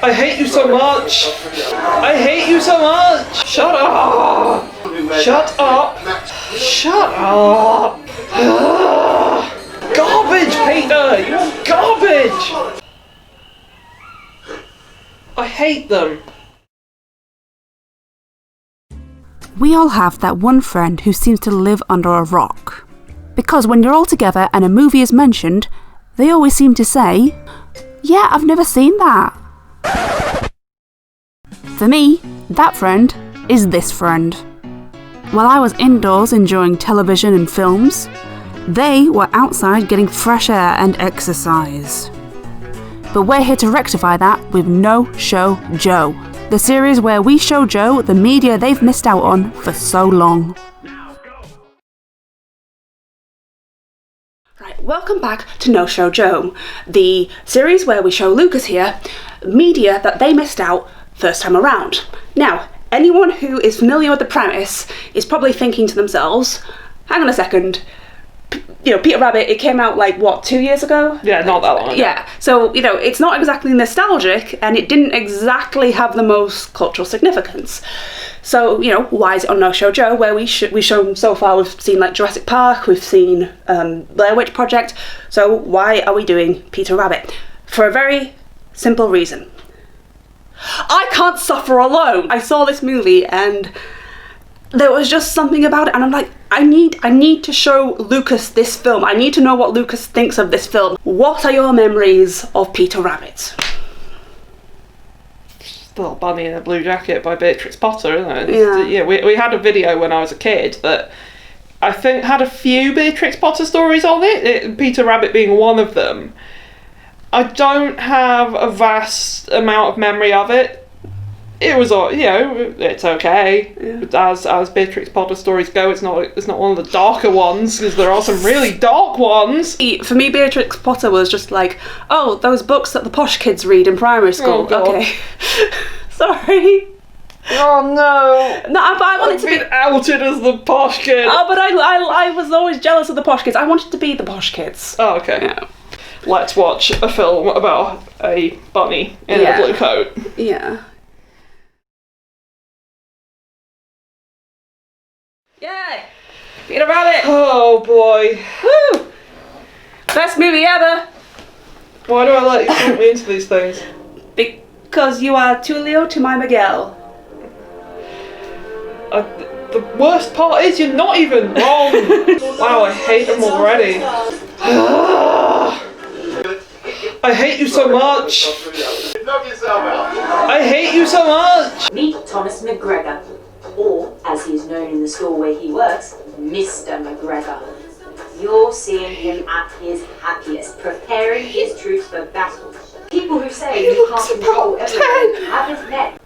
I hate you so much. I hate you so much. Shut up. Shut up. Shut up. Garbage, Peter. You're garbage. I hate them. We all have that one friend who seems to live under a rock. Because when you're all together and a movie is mentioned, they always seem to say, "Yeah, I've never seen that." For me, that friend is this friend. While I was indoors enjoying television and films, they were outside getting fresh air and exercise. But we're here to rectify that with No Show Joe, the series where we show Joe the media they've missed out on for so long. Right, welcome back to No Show Joe, the series where we show Lucas here media that they missed out first time around. Now, anyone who is familiar with the premise is probably thinking to themselves, hang on a second, Peter Rabbit, it came out 2 years ago? Yeah, not that long ago. Yeah, so, it's not exactly nostalgic, and it didn't exactly have the most cultural significance. So, why is it on No Show Joe, where we've shown so far, we've seen Jurassic Park, we've seen Blair Witch Project, so why are we doing Peter Rabbit? For a very simple reason. I can't suffer alone! I saw this movie, and there was just something about it, and I'm like, I need to show Lucas this film. I need to know what Lucas thinks of this film. What are your memories of Peter Rabbit? Little Bunny in a Blue Jacket by Beatrix Potter, isn't it? Yeah. We had a video when I was a kid that I think had a few Beatrix Potter stories on it, Peter Rabbit being one of them. I don't have a vast amount of memory of it. It was, it's okay. Yeah. As Beatrix Potter stories go, it's not one of the darker ones, because there are some really dark ones. For me, Beatrix Potter was just those books that the posh kids read in primary school. Oh, okay. Sorry. Oh no! No, but I wanted to be outed as the posh kid. Oh, but I was always jealous of the posh kids. I wanted to be the posh kids. Oh, okay. Yeah. Let's watch a film about a bunny in a blue coat. Yeah. Yay! Peter Rabbit! Oh boy. Woo! Best movie ever! Why do I let you talk me into these things? Because you are Tulio to my Miguel. The worst part is you're not even wrong. Wow, I hate them already. I hate you so much. I hate you so much. Meet Thomas McGregor, or as he's known in the store where he works, Mr. McGregor. You're seeing him at his happiest, preparing his troops for battle. People who say he can't control everything haven't met.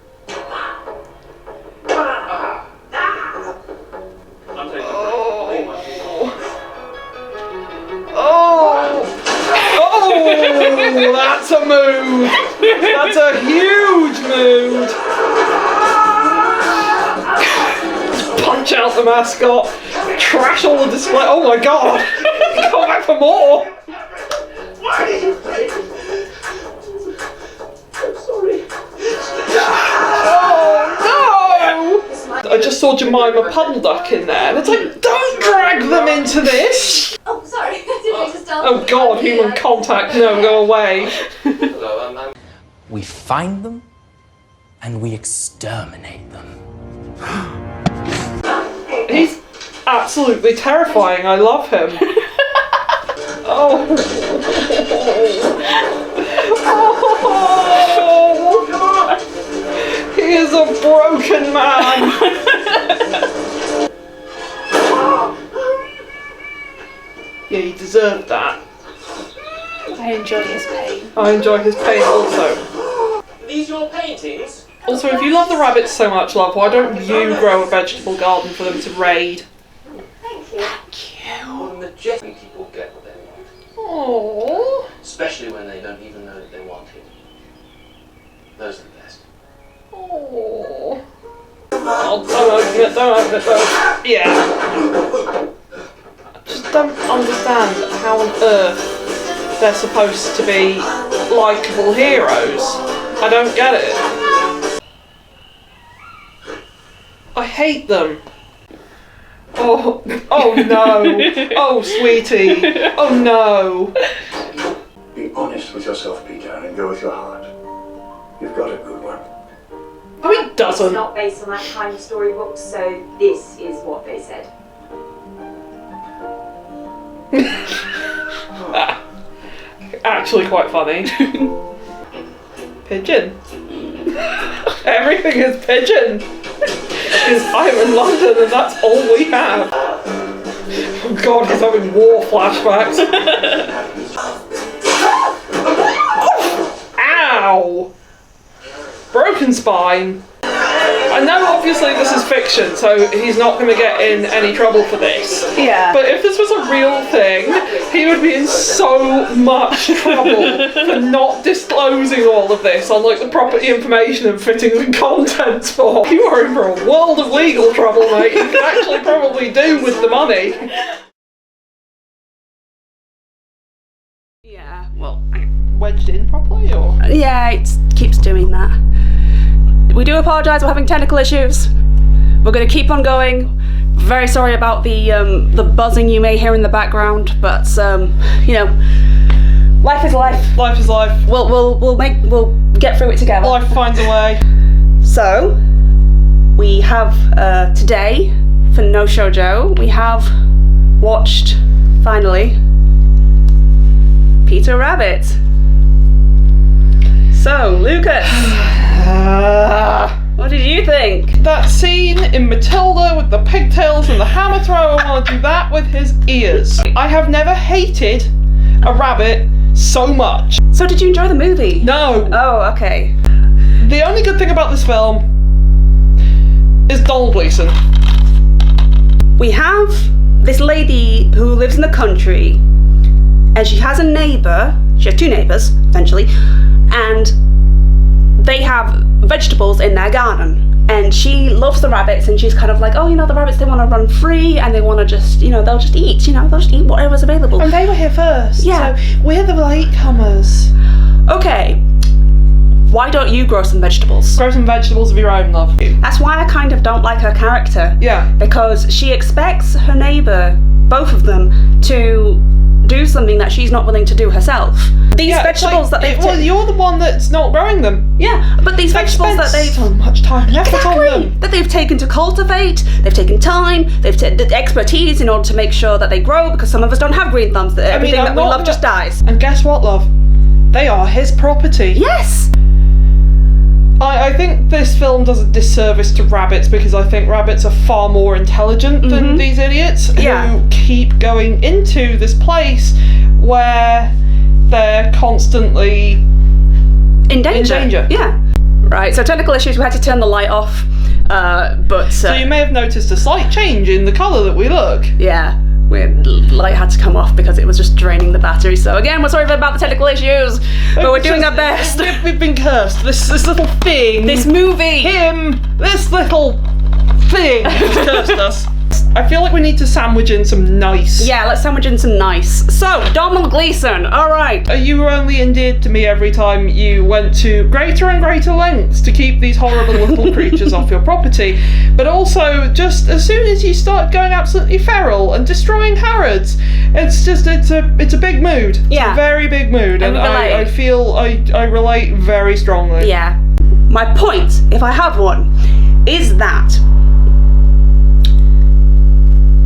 Oh, that's a mood. That's a huge mood. Punch out the mascot. Trash all the display. Oh my god. Come back for more. I'm sorry. Oh no! I just saw Jemima Puddle Duck in there, and it's don't drag them into this! Oh, sorry. Did we just Oh god, human contact, no, go away. We find them, and we exterminate them. He's absolutely terrifying, I love him. Oh. Oh. He is a broken man. Yeah, he deserved that. I enjoy his pain. I enjoy his pain also. Are these your paintings? Also, if you love the rabbits so much, love, why don't you grow a vegetable garden for them to raid? Thank you. Thank you. Well, majestic people get what they want. Aww. Especially when they don't even know that they want it. Those are the best. Aww. Oh, don't open it though. Yeah. I just don't understand how on earth they're supposed to be likeable heroes. I don't get it. I hate them. Oh no. Oh, sweetie. Oh no. Be honest with yourself, Peter, and go with your heart. You've got a good one. Oh, he It's doesn't. not based on that kind of storybook, so this is what they said. Actually quite funny. Pigeon. Everything is pigeon. Because I'm in London and that's all we have. Oh god, he's having war flashbacks. Ow! Broken spine. I know obviously this is fiction, so he's not going to get in any trouble for this. Yeah. But if this was a real thing, he would be in so much trouble for not disclosing all of this on like the property information and fittings and contents form. You are in for a world of legal trouble, mate. You can actually probably do with the money. Yeah, well, Wedged in properly, or? yeah, it keeps doing that. We do apologise for having technical issues. We're going to keep on going. Very sorry about the buzzing you may hear in the background, but you know, life is life. Life is life. We'll get through it together. Life finds a way. So we have today for No Shoujo, we have watched finally Peter Rabbit. So Lucas. What did you think? That scene in Matilda with the pigtails and the hammer throw, I want to do that with his ears. I have never hated a rabbit so much. So did you enjoy the movie? No. Oh, okay. The only good thing about this film is Domhnall Gleeson. We have this lady who lives in the country, and she has a neighbour. She has two neighbours, eventually, and they have vegetables in their garden. And she loves the rabbits, and she's kind of like, oh, you know, the rabbits, they want to run free, and they want to just, you know, they'll just eat whatever's available. And they were here first, Yeah. so we're the latecomers. Okay, why don't you grow some vegetables? Grow some vegetables of your own, love. That's why I kind of don't like her character. Yeah. Because she expects her neighbour, both of them, to do something that she's not willing to do herself. These Yeah, vegetables that they've well, you're the one that's not growing them. Yeah, but these vegetables that they've so much time and effort on them. that they've taken to cultivate, they've taken time, they've the expertise in order to make sure that they grow, because some of us don't have green thumbs, that everything I'm that we not love gonna- just dies. And guess what, love? They are his property. Yes! I think this film does a disservice to rabbits, because I think rabbits are far more intelligent than these idiots Yeah. who keep going into this place where they're constantly In danger. In danger. Yeah. Right, so technical issues, we had to turn the light off, but... So you may have noticed a slight change in the colour that we look. Yeah, the light had to come off because it was just draining the battery. So again, we're sorry about the technical issues, but we're doing our best. We've been cursed. This little thing. This movie! This little thing has cursed us. I feel like we need to sandwich in some nice. Yeah, let's sandwich in some nice. So, Domhnall Gleeson, alright. You were only endeared to me every time you went to greater and greater lengths to keep these horrible little creatures off your property. But also, just as soon as you start going absolutely feral and destroying Harrods, it's a big mood. It's Yeah. a very big mood, and relate. I feel I relate very strongly. Yeah. My point, if I have one, is that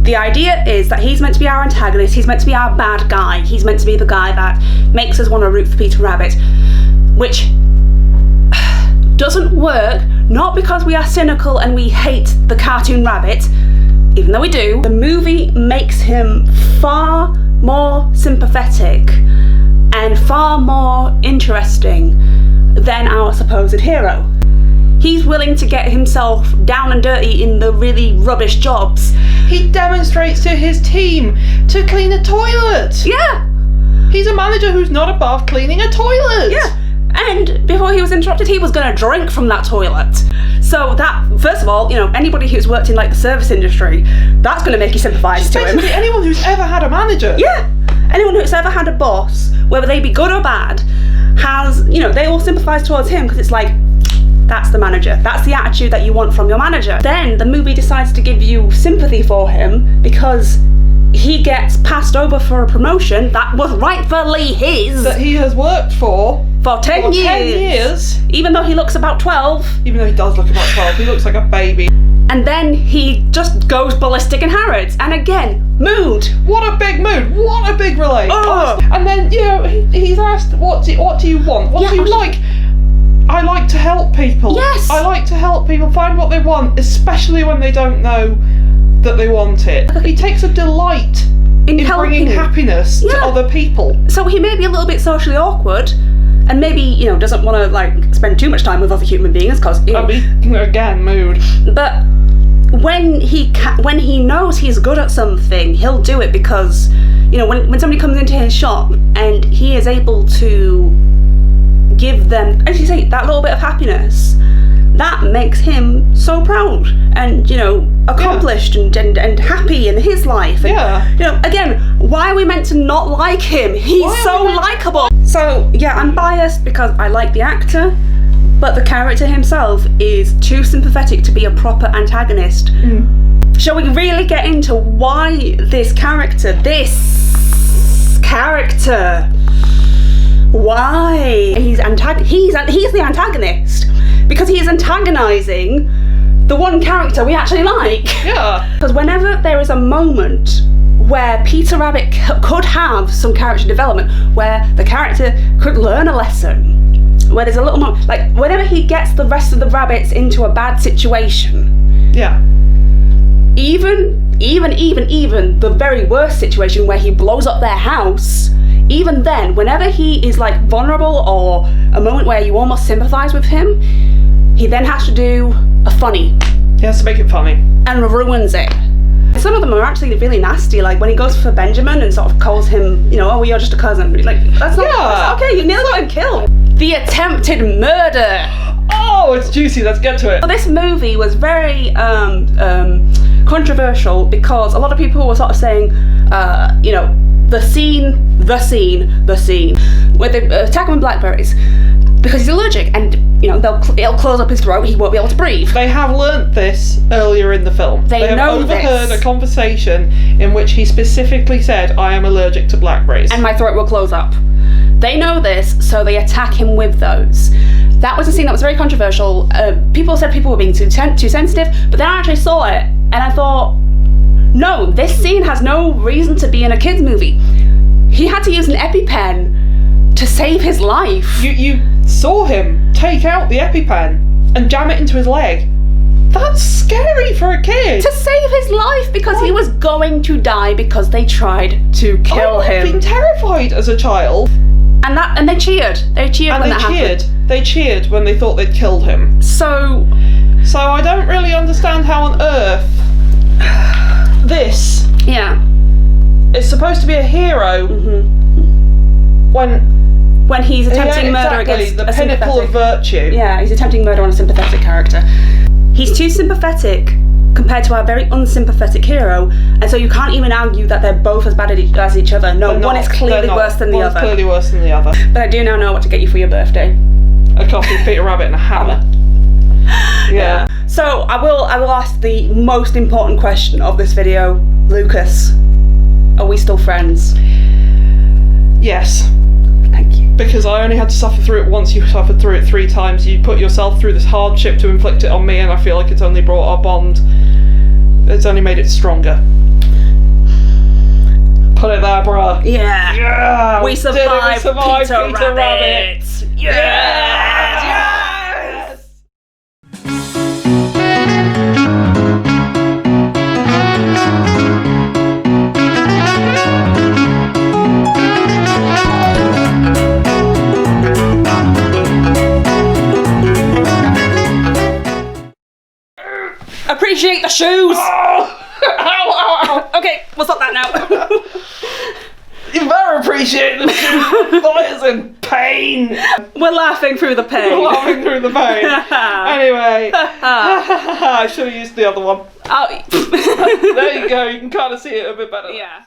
the idea is that he's meant to be our antagonist, he's meant to be our bad guy, he's meant to be the guy that makes us want to root for Peter Rabbit, which doesn't work, not because we are cynical and we hate the cartoon rabbit, even though we do. The movie makes him far more sympathetic and far more interesting than our supposed hero. He's willing to get himself down and dirty in the really rubbish jobs. He demonstrates to his team to clean a toilet. Yeah, He's a manager who's not above cleaning a toilet. yeah. And before he was interrupted, he was going to drink from that toilet. So that, first of all, you know, anybody who's worked in like the service industry, that's going to make you sympathise to him. Basically, anyone who's ever had a manager. Yeah. anyone who's ever had a boss, whether they be good or bad, has, they all sympathise towards him because it's like, that's the manager. That's the attitude that you want from your manager. Then the movie decides to give you sympathy for him because he gets passed over for a promotion that was rightfully his. That he has worked for 10 years. 10 years. Even though he looks about 12. Even though he does look about 12, he looks like a baby. And then he just goes ballistic in Harrods. And again, mood. What a big mood. What a big relate. Oh. And then, he's asked, what do you want? What do you like? I like to help people. Yes. I like to help people find what they want, especially when they don't know that they want it. He takes a delight in bringing happiness to other people. So he may be a little bit socially awkward, and maybe, doesn't want to, spend too much time with other human beings, because... again, mood. But when he knows he's good at something, he'll do it because, when somebody comes into his shop and he is able to give them, as you say, that little bit of happiness, that makes him so proud and, accomplished and happy in his life. And, again, why are we meant to not like him? He's so likeable. So, I'm biased because I like the actor, but the character himself is too sympathetic to be a proper antagonist. Shall we really get into why this character, why he's the antagonist? Because he is antagonizing the one character we actually like. Yeah. Because whenever there is a moment where Peter Rabbit could have some character development, where the character could learn a lesson, where there's a little more, whenever he gets the rest of the rabbits into a bad situation. Yeah. Even the very worst situation where he blows up their house, even then, whenever he is vulnerable or a moment where you almost sympathise with him, he then has to do a funny. He has to make it funny. And ruins it. Some of them are actually really nasty, when he goes for Benjamin and sort of calls him, oh, you're just a cousin. That's not okay, you nearly got him killed. The attempted murder. Oh, it's juicy, let's get to it. This movie was very controversial because a lot of people were sort of saying, the scene where they attack him with blackberries because he's allergic and it'll close up his throat, he won't be able to breathe. They have learnt this earlier in the film. They have know overheard this. A conversation in which he specifically said, I am allergic to blackberries. And my throat will close up. They know this, so they attack him with those. That was a scene that was very controversial. People said people were being too sensitive, but then I actually saw it and I thought, no, this scene has no reason to be in a kids' movie. He had to use an EpiPen to save his life. You saw him take out the EpiPen and jam it into his leg. That's scary for a kid. To save his life because he was going to die because they tried to kill him. I've been terrified as a child. And they cheered. They cheered when that happened. They cheered when they thought they'd killed him. So I don't really understand how on earth this is supposed to be a hero when he's attempting murder against the pinnacle of virtue. Yeah, he's attempting murder on a sympathetic character. He's too sympathetic compared to our very unsympathetic hero, and so you can't even argue that they're both as bad as each other. No, one is clearly worse than the other. Clearly worse than the other. But I do now know what to get you for your birthday. A copy of Peter Rabbit and a hammer. Yeah. So I will ask the most important question of this video. Lucas, are we still friends? Yes. Thank you. Because I only had to suffer through it once, you suffered through it 3 times. You put yourself through this hardship to inflict it on me, and I feel like it's only brought our bond. It's only made it stronger. Put it there, bruh. Yeah. Yeah. We survived Peter Rabbit. Yes. Appreciate the shoes! Oh. Ow. Okay, we'll stop that now. You better appreciate the shoes. Fires in pain. We're laughing through the pain. We're laughing through the pain. Anyway, I should have used the other one. Oh. There you go, you can kind of see it a bit better. Yeah.